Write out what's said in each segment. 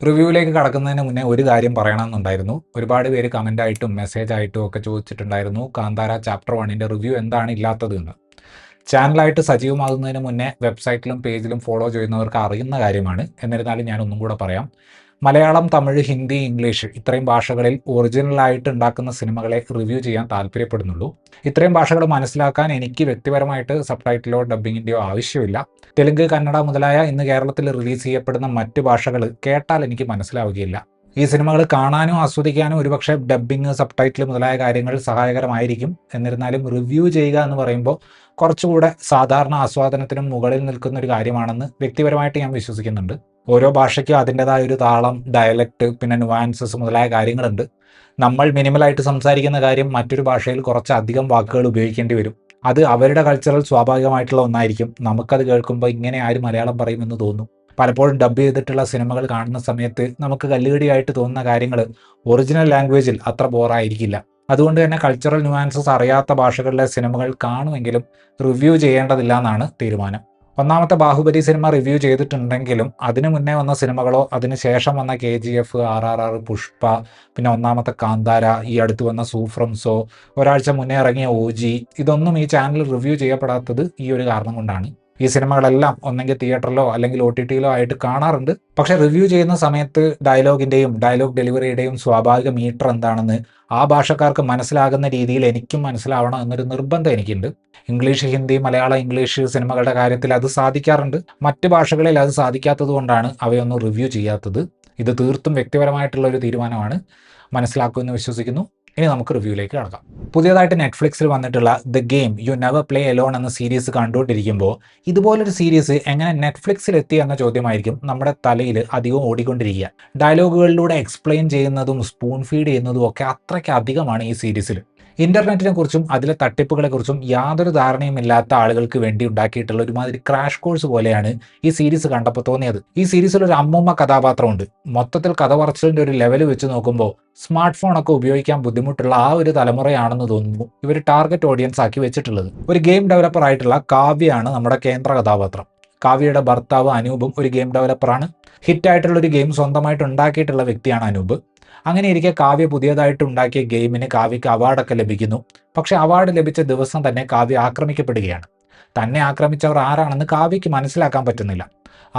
റിവ്യൂവിലേക്ക് കടക്കുന്നതിന് മുന്നേ ഒരു കാര്യം പറയണമെന്നുണ്ടായിരുന്നു. ഒരുപാട് പേര് കമൻ്റായിട്ടും മെസ്സേജായിട്ടും ഒക്കെ ചോദിച്ചിട്ടുണ്ടായിരുന്നു, കാന്താര ചാപ്റ്റർ 1ൻ്റെ റിവ്യൂ എന്താണ് ഇല്ലാത്തത് എന്ന്. ചാനലായിട്ട് സജീവമാകുന്നതിന് മുന്നേ വെബ്സൈറ്റിലും പേജിലും ഫോളോ ചെയ്യുന്നവർക്ക് അറിയുന്ന കാര്യമാണ്. എന്നിരുന്നാലും ഞാൻ ഒന്നും കൂടെ പറയാം. മലയാളം, തമിഴ്, ഹിന്ദി, ഇംഗ്ലീഷ് ഇത്രയും ഭാഷകളിൽ ഒറിജിനലായിട്ട് ഉണ്ടാക്കുന്ന സിനിമകളെ റിവ്യൂ ചെയ്യാൻ താല്പര്യപ്പെടുന്നുള്ളൂ. ഇത്രയും ഭാഷകൾ മനസ്സിലാക്കാൻ എനിക്ക് വ്യക്തിപരമായിട്ട് സബ്ടൈറ്റിലോ ഡബ്ബിങ്ങിൻ്റെയോ ആവശ്യമില്ല. തെലുങ്ക്, കന്നഡ മുതലായ ഇന്ന് കേരളത്തിൽ റിലീസ് ചെയ്യപ്പെടുന്ന മറ്റ് ഭാഷകൾ കേട്ടാൽ എനിക്ക് മനസ്സിലാവുകയില്ല. ഈ സിനിമകൾ കാണാനും ആസ്വദിക്കാനും ഒരുപക്ഷെ ഡബ്ബിങ്, സബ്ടൈറ്റിൽ മുതലായ കാര്യങ്ങൾ സഹായകരമായിരിക്കും. എന്നിരുന്നാലും റിവ്യൂ ചെയ്യുക എന്ന് പറയുമ്പോൾ കുറച്ചുകൂടെ സാധാരണ ആസ്വാദനത്തിനും മുകളിൽ നിൽക്കുന്ന ഒരു കാര്യമാണെന്ന് വ്യക്തിപരമായിട്ട് ഞാൻ വിശ്വസിക്കുന്നുണ്ട്. ഓരോ ഭാഷയ്ക്കും അതിൻ്റെതായ ഒരു താളം, ഡയലക്റ്റ്, പിന്നെ നുവാൻസസ് മുതലായ കാര്യങ്ങളുണ്ട്. നമ്മൾ മിനിമലായിട്ട് സംസാരിക്കുന്ന കാര്യം മറ്റൊരു ഭാഷയിൽ കുറച്ചധികം വാക്കുകൾ ഉപയോഗിക്കേണ്ടി വരും. അത് അവരുടെ കൾച്ചറൽ സ്വാഭാവികമായിട്ടുള്ള ഒന്നായിരിക്കും. നമുക്കത് കേൾക്കുമ്പോൾ ഇങ്ങനെ ആര് മലയാളം പറയുമെന്ന് തോന്നും. പലപ്പോഴും ഡബ് ചെയ്തിട്ടുള്ള സിനിമകൾ കാണുന്ന സമയത്ത് നമുക്ക് കല്ലുകടിയായിട്ട് തോന്നുന്ന കാര്യങ്ങൾ ഒറിജിനൽ ലാംഗ്വേജിൽ അത്ര ബോറായിരിക്കില്ല. അതുകൊണ്ട് തന്നെ കൾച്ചറൽ ന്യൂവാൻസസ് അറിയാത്ത ഭാഷകളിലെ സിനിമകൾ കാണുമെങ്കിലും റിവ്യൂ ചെയ്യേണ്ടതില്ല എന്നാണ് തീരുമാനം. ഒന്നാമത്തെ ബാഹുബലി സിനിമ റിവ്യൂ ചെയ്തിട്ടുണ്ടെങ്കിലും അതിനു മുന്നേ വന്ന സിനിമകളോ അതിന് ശേഷം വന്ന KGF, RRR, പുഷ്പ, പിന്നെ ഒന്നാമത്തെ കാന്താര, ഈ അടുത്ത് വന്ന സൂഫ്രംസോ, ഒരാഴ്ച മുന്നേ ഇറങ്ങിയ OG, ഇതൊന്നും ഈ ചാനൽ റിവ്യൂ ചെയ്യപ്പെടാത്തത് ഈ ഒരു കാരണം കൊണ്ടാണ്. ഈ സിനിമകളെല്ലാം ഒന്നെങ്കിൽ തിയേറ്ററിലോ അല്ലെങ്കിൽ OTTയിലോ ആയിട്ട് കാണാറുണ്ട്. പക്ഷേ റിവ്യൂ ചെയ്യുന്ന സമയത്ത് ഡയലോഗിൻ്റെയും ഡയലോഗ് ഡെലിവറിയുടെയും സ്വാഭാവിക മീറ്റർ എന്താണെന്ന് ആ ഭാഷക്കാർക്ക് മനസ്സിലാകുന്ന രീതിയിൽ എനിക്കും മനസ്സിലാവണം എന്നൊരു നിർബന്ധം എനിക്കുണ്ട്. ഇംഗ്ലീഷ്, ഹിന്ദി, മലയാളം, ഇംഗ്ലീഷ് സിനിമകളുടെ കാര്യത്തിൽ അത് സാധിക്കാറുണ്ട്. മറ്റ് ഭാഷകളിൽ അത് സാധിക്കാത്തത് കൊണ്ടാണ് അവയൊന്നും റിവ്യൂ ചെയ്യാത്തത്. ഇത് തീർത്തും വ്യക്തിപരമായിട്ടുള്ള ഒരു തീരുമാനമാണ്. മനസ്സിലാക്കുമെന്ന് വിശ്വസിക്കുന്നു. ഇനി നമുക്ക് റിവ്യൂയിലേക്ക് കടക്കാം. പുതിയതായിട്ട് നെറ്റ്ഫ്ലിക്സിൽ വന്നിട്ടുള്ള the game you never play alone എന്ന സീരീസ് കണ്ടുകൊണ്ടിരിക്കുമ്പോൾ ഇതുപോലൊരു സീരീസ് എങ്ങനെ നെറ്റ്ഫ്ലിക്സിൽ എത്തി എന്ന ചോദ്യമായിരിക്കും നമ്മുടെ തലയിൽ അധികം ഓടിക്കൊണ്ടിരിക്കുക. ഡയലോഗുകളിലൂടെ എക്സ്പ്ലെയിൻ ചെയ്യുന്നതും സ്പൂൺ ഫീഡ് ചെയ്യുന്നതും ഒക്കെ അത്രയ്ക്ക് അധികമാണ് ഈ സീരീസിൽ. ഇന്റർനെറ്റിനെ കുറിച്ചും അതിലെ തട്ടിപ്പുകളെ കുറിച്ചും യാതൊരു ധാരണയും ഇല്ലാത്ത ആളുകൾക്ക് വേണ്ടി ഉണ്ടാക്കിയിട്ടുള്ള ഒരുമാതിരി ക്രാഷ് കോഴ്സ് പോലെയാണ് ഈ സീരീസ് കണ്ടപ്പോൾ തോന്നിയത്. ഈ സീരീസിൽ ഒരു അമ്മൂമ്മ കഥാപാത്രമുണ്ട്. മൊത്തത്തിൽ കഥ പറച്ചിലിന്റെ ഒരു ലെവൽ വെച്ച് നോക്കുമ്പോൾ സ്മാർട്ട് ഫോൺ ഒക്കെ ഉപയോഗിക്കാൻ ബുദ്ധിമുട്ടുള്ള ആ ഒരു തലമുറയാണെന്ന് തോന്നുന്നു ഇവർ ടാർഗറ്റ് ഓഡിയൻസ് ആക്കി വെച്ചിട്ടുള്ളത്. ഒരു ഗെയിം ഡെവലപ്പർ ആയിട്ടുള്ള കാവ്യയാണ് നമ്മുടെ കേന്ദ്ര കഥാപാത്രം. കാവ്യയുടെ ഭർത്താവ് അനൂപും ഒരു ഗെയിം ഡെവലപ്പറാണ്. ഹിറ്റായിട്ടുള്ള ഒരു ഗെയിം സ്വന്തമായിട്ട് ഉണ്ടാക്കിയിട്ടുള്ള വ്യക്തിയാണ് അനൂപ്. അങ്ങനെ ഇരിക്കെ കാവ്യ പുതിയതായിട്ട് ഉണ്ടാക്കിയ ഗെയിമിന് കാവ്യയ്ക്ക് അവാർഡൊക്കെ ലഭിക്കുന്നു. പക്ഷേ അവാർഡ് ലഭിച്ച ദിവസം തന്നെ കാവ്യ ആക്രമിക്കപ്പെടുകയാണ്. തന്നെ ആക്രമിച്ചവർ ആരാണെന്ന് കാവ്യയ്ക്ക് മനസ്സിലാക്കാൻ പറ്റുന്നില്ല.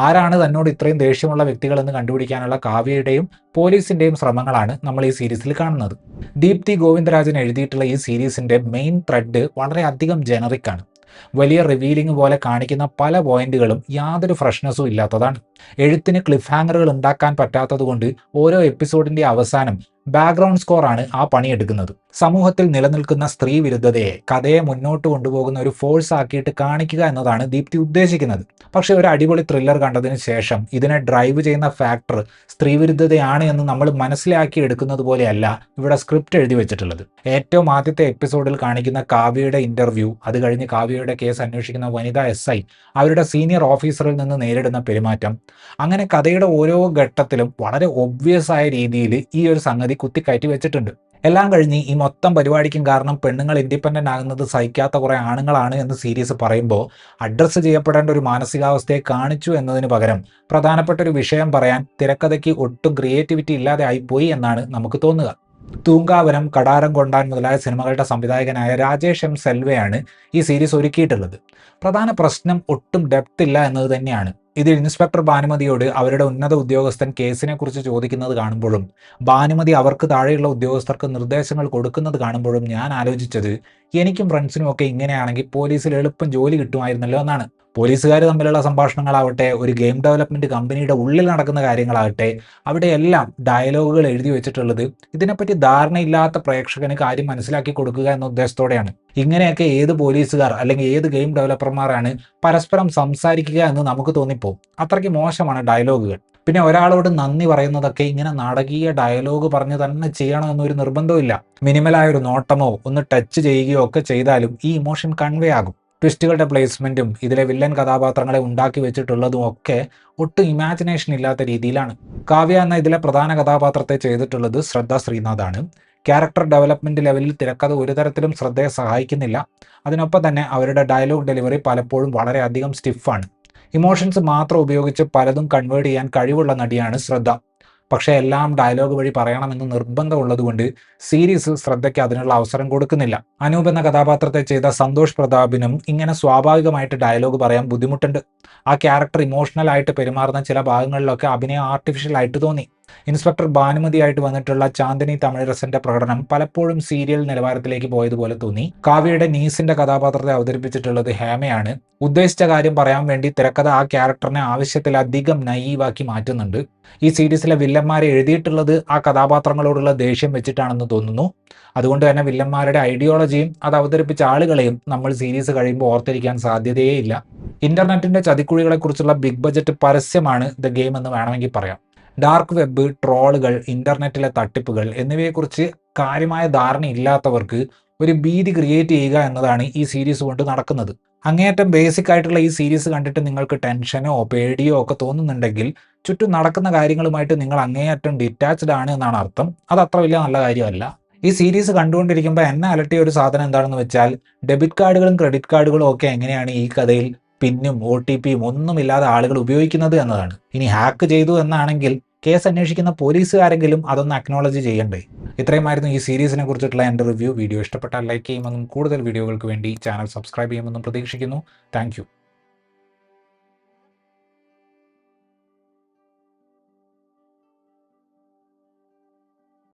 ആരാണ് തന്നോട് ഇത്രയും ദേഷ്യമുള്ള വ്യക്തികളെന്ന് കണ്ടുപിടിക്കാനുള്ള കാവ്യയുടെയും പോലീസിന്റെയും ശ്രമങ്ങളാണ് നമ്മൾ ഈ സീരീസിൽ കാണുന്നത്. ദീപ്തി ഗോവിന്ദരാജൻ എഴുതിയിട്ടുള്ള ഈ സീരീസിന്റെ മെയിൻ ത്രെഡ് വളരെയധികം ജനറിക് ആണ്. വലിയ റിവീലിംഗ് പോലെ കാണിക്കുന്ന പല പോയിന്റുകളും യാതൊരു ഫ്രഷ്നെസ്സും ഇല്ലാത്തതാണ്. എഴുത്തിന് ക്ലിഫ് ഹാങ്ങറുകൾ ഉണ്ടാക്കാൻ പറ്റാത്തതുകൊണ്ട് ഓരോ എപ്പിസോഡിന്റെ അവസാനം ബാക്ക്ഗ്രൗണ്ട് സ്കോറാണ് ആ പണിയെടുക്കുന്നത്. സമൂഹത്തിൽ നിലനിൽക്കുന്ന സ്ത്രീ വിരുദ്ധതയെ കഥയെ മുന്നോട്ട് കൊണ്ടുപോകുന്ന ഒരു ഫോഴ്സ് ആക്കിയിട്ട് കാണിക്കുക എന്നതാണ് ദീപ്തി ഉദ്ദേശിക്കുന്നത്. പക്ഷെ ഒരു അടിപൊളി ത്രില്ലർ കണ്ടതിന് ശേഷം ഇതിനെ ഡ്രൈവ് ചെയ്യുന്ന ഫാക്ടർ സ്ത്രീവിരുദ്ധതയാണ് എന്ന് നമ്മൾ മനസ്സിലാക്കി എടുക്കുന്നത് പോലെയല്ല ഇവിടെ സ്ക്രിപ്റ്റ് എഴുതി വെച്ചിട്ടുള്ളത്. ഏറ്റവും ആദ്യത്തെ എപ്പിസോഡിൽ കാണിക്കുന്ന കാവ്യയുടെ ഇന്റർവ്യൂ, അത് കഴിഞ്ഞ് കാവ്യയുടെ കേസ് അന്വേഷിക്കുന്ന വനിതാ SI അവരുടെ സീനിയർ ഓഫീസറിൽ നിന്ന് നേരിടുന്ന പെരുമാറ്റം, അങ്ങനെ കഥയുടെ ഓരോ ഘട്ടത്തിലും വളരെ ഒബ്വിയസ് ആയ രീതിയിൽ ഈ ഒരു സംഗതി കുത്തിക്കയറ്റി വെച്ചിട്ടുണ്ട്. എല്ലാം കഴിഞ്ഞ് ഈ മൊത്തം പരിപാടിക്കും കാരണം പെണ്ണുങ്ങൾ ഇൻഡിപെൻഡന്റ് ആകുന്നത് സഹിക്കാത്ത കുറെ ആണുങ്ങളാണ് എന്ന് സീരീസ് പറയുമ്പോൾ അഡ്രസ്സ് ചെയ്യപ്പെടേണ്ട ഒരു മാനസികാവസ്ഥയെ കാണിച്ചു എന്നതിന് പകരം പ്രധാനപ്പെട്ട ഒരു വിഷയം പറയാൻ തിരക്കഥയ്ക്ക് ഒട്ടും ക്രിയേറ്റിവിറ്റി ഇല്ലാതെ ആയിപ്പോയി എന്നാണ് നമുക്ക് തോന്നുക. തൂങ്കാവനം, കടാരം കൊണ്ടാൻ മുതലായ സിനിമകളുടെ സംവിധായകനായ രാജേഷ് M. സെൽവയാണ് ഈ സീരീസ് ഒരുക്കിയിട്ടുള്ളത്. പ്രധാന പ്രശ്നം ഒട്ടും ഡെപ്ത് ഇല്ല എന്നത് തന്നെയാണ്. ഇതിൽ ഇൻസ്പെക്ടർ ഭാനുമതിയോട് അവരുടെ ഉന്നത ഉദ്യോഗസ്ഥൻ കേസിനെ കുറിച്ച് ചോദിക്കുന്നത് കാണുമ്പോഴും ഭാനുമതി അവർക്ക് താഴെയുള്ള ഉദ്യോഗസ്ഥർക്ക് നിർദ്ദേശങ്ങൾ കൊടുക്കുന്നത് കാണുമ്പോഴും ഞാൻ ആലോചിച്ചത് എനിക്കും ഫ്രണ്ട്സിനും ഒക്കെ ഇങ്ങനെയാണെങ്കിൽ പോലീസിൽ എളുപ്പം ജോലി കിട്ടുമായിരുന്നല്ലോ എന്നാണ്. പോലീസുകാർ തമ്മിലുള്ള സംഭാഷണങ്ങളാവട്ടെ, ഒരു ഗെയിം ഡെവലപ്മെന്റ് കമ്പനിയുടെ ഉള്ളിൽ നടക്കുന്ന കാര്യങ്ങളാകട്ടെ, അവിടെയെല്ലാം ഡയലോഗുകൾ എഴുതി വെച്ചിട്ടുള്ളത് ഇതിനെപ്പറ്റി ധാരണയില്ലാത്ത പ്രേക്ഷകന് കാര്യം മനസ്സിലാക്കി കൊടുക്കുക എന്ന ഉദ്ദേശത്തോടെയാണ്. ഇങ്ങനെയൊക്കെ ഏത് പോലീസുകാർ അല്ലെങ്കിൽ ഏത് ഗെയിം ഡെവലപ്പർമാരാണ് പരസ്പരം സംസാരിക്കുക എന്ന് നമുക്ക് തോന്നിപ്പോകും. അത്രയ്ക്ക് മോശമാണ് ഡയലോഗുകൾ. പിന്നെ ഒരാളോട് നന്ദി പറയുന്നതൊക്കെ ഇങ്ങനെ നാടകീയ ഡയലോഗ് പറഞ്ഞ് തന്നെ ചെയ്യണം എന്നൊരു നിർബന്ധമില്ല. മിനിമലായ ഒരു നോട്ടമോ ഒന്ന് ടച്ച് ചെയ്യുകയോ ഒക്കെ ചെയ്താലും ഈ ഇമോഷൻ കൺവേ ആകും. ട്വിസ്റ്റുകളുടെ പ്ലേസ്മെന്റും ഇതിലെ വില്ലൻ കഥാപാത്രങ്ങളെ ഉണ്ടാക്കി വെച്ചിട്ടുള്ളതും ഒക്കെ ഒട്ടും ഇമാജിനേഷൻ ഇല്ലാത്ത രീതിയിലാണ്. കാവ്യ എന്ന ഇതിലെ പ്രധാന കഥാപാത്രത്തെ ചെയ്തിട്ടുള്ളത് ശ്രദ്ധ ശ്രീനാഥാണ്. ക്യാരക്ടർ ഡെവലപ്മെന്റ് ലെവലിൽ തിരക്കഥ ഒരു തരത്തിലും ശ്രദ്ധയെ സഹായിക്കുന്നില്ല. അതിനൊപ്പം തന്നെ അവരുടെ ഡയലോഗ് ഡെലിവറി പലപ്പോഴും വളരെയധികം സ്റ്റിഫാണ്. ഇമോഷൻസ് മാത്രം ഉപയോഗിച്ച് പലതും കൺവേർട്ട് ചെയ്യാൻ കഴിവുള്ള നടിയാണ് ശ്രദ്ധ. പക്ഷേ എല്ലാം ഡയലോഗ് വഴി പറയണമെന്ന് നിർബന്ധമുള്ളതുകൊണ്ട് സീരീസ് ശ്രദ്ധയ്ക്ക് അതിനുള്ള അവസരം കൊടുക്കുന്നില്ല. അനൂപ് എന്ന കഥാപാത്രത്തെ ചെയ്ത സന്തോഷ് പ്രതാപിനും ഇങ്ങനെ സ്വാഭാവികമായിട്ട് ഡയലോഗ് പറയാൻ ബുദ്ധിമുട്ടുണ്ട്. ആ ക്യാരക്ടർ ഇമോഷണൽ ആയിട്ട് പെരുമാറുന്ന ചില ഭാഗങ്ങളിലൊക്കെ അഭിനയം ആർട്ടിഫിഷ്യൽ ആയിട്ട് തോന്നി. ഇൻസ്പെക്ടർ ഭാനുമതിയായിട്ട് വന്നിട്ടുള്ള ചാന്ദിനി തമിഴരസന്റെ പ്രകടനം പലപ്പോഴും സീരിയൽ നിലവാരത്തിലേക്ക് പോയതുപോലെ തോന്നി. കാവ്യയുടെ നീസിന്റെ കഥാപാത്രത്തെ അവതരിപ്പിച്ചിട്ടുള്ളത് ഹേമയാണ്. ഉദ്ദേശിച്ച കാര്യം പറയാൻ വേണ്ടി തിരക്കഥ ആ ക്യാരക്ടറിനെ ആവശ്യത്തിലധികം നൈവാക്കി മാറ്റുന്നുണ്ട്. ഈ സീരീസിലെ വില്ലന്മാരെ എഴുതിയിട്ടുള്ളത് ആ കഥാപാത്രങ്ങളോടുള്ള ദേഷ്യം വെച്ചിട്ടാണെന്ന് തോന്നുന്നു. അതുകൊണ്ട് തന്നെ വില്ലന്മാരുടെ ഐഡിയോളജിയും അത് അവതരിപ്പിച്ച ആളുകളെയും നമ്മൾ സീരീസ് കഴിയുമ്പോൾ ഓർത്തിരിക്കാൻ സാധ്യതയേയില്ല. ഇന്റർനെറ്റിന്റെ ചതിക്കുഴികളെക്കുറിച്ചുള്ള ബിഗ് ബജറ്റ് പരസ്യമാണ് ദ ഗെയിം എന്ന് വേണമെങ്കിൽ പറയാം. ഡാർക്ക് വെബ്, ട്രോളുകൾ, ഇന്റർനെറ്റിലെ തട്ടിപ്പുകൾ എന്നിവയെക്കുറിച്ച് കാര്യമായ ധാരണയില്ലാത്തവർക്ക് ഒരു ഭീതി ക്രിയേറ്റ് ചെയ്യുക എന്നതാണ് ഈ സീരീസ് കൊണ്ട് നടക്കുന്നത്. അങ്ങേയറ്റം ബേസിക് ആയിട്ടുള്ള ഈ സീരീസ് കണ്ടിട്ട് നിങ്ങൾക്ക് ടെൻഷനോ പേടിയോ ഒക്കെ തോന്നുന്നുണ്ടെങ്കിൽ ചുറ്റും നടക്കുന്ന കാര്യങ്ങളുമായിട്ട് നിങ്ങൾ അങ്ങേയറ്റം ഡിറ്റാച്ച്ഡ് ആണ് എന്നാണ് അർത്ഥം. അത് അത്ര വലിയ നല്ല കാര്യമല്ല. ഈ സീരീസ് കണ്ടുകൊണ്ടിരിക്കുമ്പോൾ എന്നെ അലട്ടിയ ഒരു സാധനം എന്താണെന്ന് വെച്ചാൽ ഡെബിറ്റ് കാർഡുകളും ക്രെഡിറ്റ് കാർഡുകളും ഒക്കെ എങ്ങനെയാണ് ഈ കഥയിൽ പിന്നും OTPയും ഒന്നുമില്ലാതെ ആളുകൾ ഉപയോഗിക്കുന്നത് എന്നതാണ്. ഇനി ഹാക്ക് ചെയ്തു എന്നാണെങ്കിൽ കേസ് അന്വേഷിക്കുന്ന പോലീസുകാരെങ്കിലും അതൊന്ന് അക്നോളജ് ചെയ്യണ്ടേ. ഇത്രയുമായിരുന്നു ഈ സീരീസിനെ കുറിച്ചിട്ടുള്ള എൻ്റെ റിവ്യൂ. വീഡിയോ ഇഷ്ടപ്പെട്ടാൽ ലൈക്ക് ചെയ്യുമെന്നും കൂടുതൽ വീഡിയോകൾക്ക് വേണ്ടി ചാനൽ സബ്സ്ക്രൈബ് ചെയ്യുമെന്നും പ്രതീക്ഷിക്കുന്നു. താങ്ക്